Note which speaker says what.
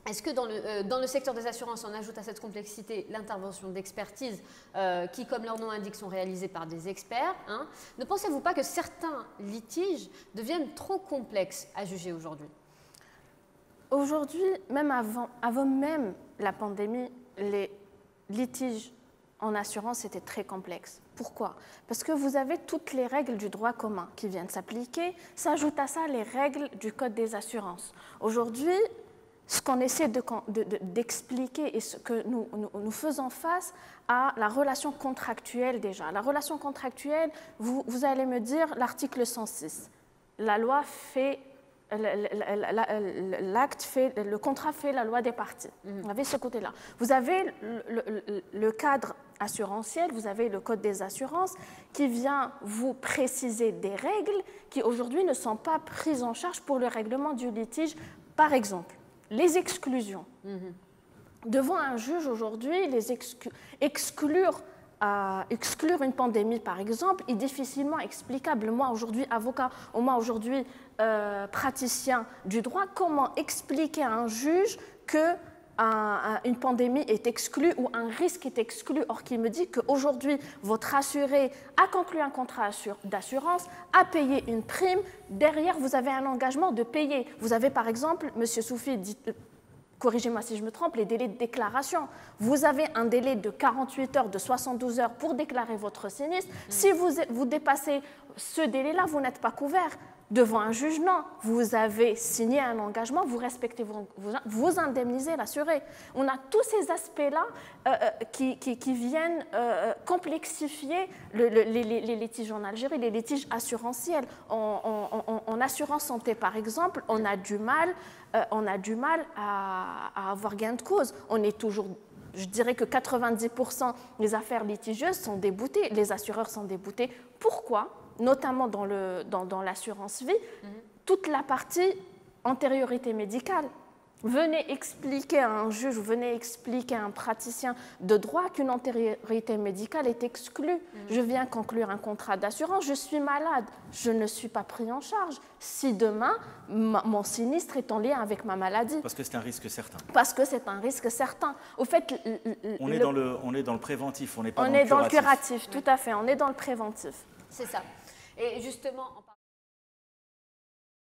Speaker 1: Est-ce que dans le secteur des assurances, on ajoute à cette complexité l'intervention d'expertise qui, comme leur nom indique, sont réalisées par des experts, hein, ne pensez-vous pas que certains litiges deviennent trop complexes à juger aujourd'hui?
Speaker 2: Aujourd'hui, même avant même la pandémie, les litiges en assurance étaient très complexes. Pourquoi? Parce que vous avez toutes les règles du droit commun qui viennent s'appliquer, s'ajoutent à ça les règles du Code des assurances. Aujourd'hui, ce qu'on essaie d'expliquer et ce que nous faisons face à la relation contractuelle déjà. La relation contractuelle, vous allez me dire l'article 106. La loi fait, le contrat fait la loi des parties. Vous avez ce côté-là. Vous avez le cadre assurantiel, vous avez le Code des assurances qui vient vous préciser des règles qui aujourd'hui ne sont pas prises en charge pour le règlement du litige. Par exemple, les exclusions. Devant un juge aujourd'hui, exclure une pandémie, par exemple, est difficilement explicable. Moi, aujourd'hui, avocat, ou moi, aujourd'hui, praticien du droit, comment expliquer à un juge que une pandémie est exclue ou un risque est exclu, or qu'il me dit qu'aujourd'hui, votre assuré a conclu un contrat d'assurance, a payé une prime, derrière, vous avez un engagement de payer. Vous avez, par exemple, M. Soufi dit, corrigez-moi si je me trompe, les délais de déclaration. Vous avez un délai de 48 heures, de 72 heures pour déclarer votre sinistre. Si vous dépassez ce délai-là, vous n'êtes pas couvert. Devant un juge, non. Vous avez signé un engagement, vous respectez, vous indemnisez l'assuré. On a tous ces aspects-là qui viennent complexifier les litiges en Algérie, les litiges assurantiels. En assurance santé, par exemple, on a du mal à avoir gain de cause. On est toujours... Je dirais que 90% des affaires litigieuses sont déboutées, les assureurs sont déboutés. Pourquoi ? Notamment dans l'assurance vie, toute la partie antériorité médicale. Venez expliquer à un juge, venez expliquer à un praticien de droit qu'une antériorité médicale est exclue. Je viens conclure un contrat d'assurance, je suis malade, je ne suis pas pris en charge. Si demain, mon sinistre est en lien avec ma maladie.
Speaker 3: Parce que c'est un risque certain.
Speaker 2: Parce que c'est un risque certain. Au fait,
Speaker 3: on est dans le préventif, on n'est pas
Speaker 2: dans le curatif. On est dans le curatif, tout à fait, on est dans le préventif.
Speaker 1: C'est ça. Et justement...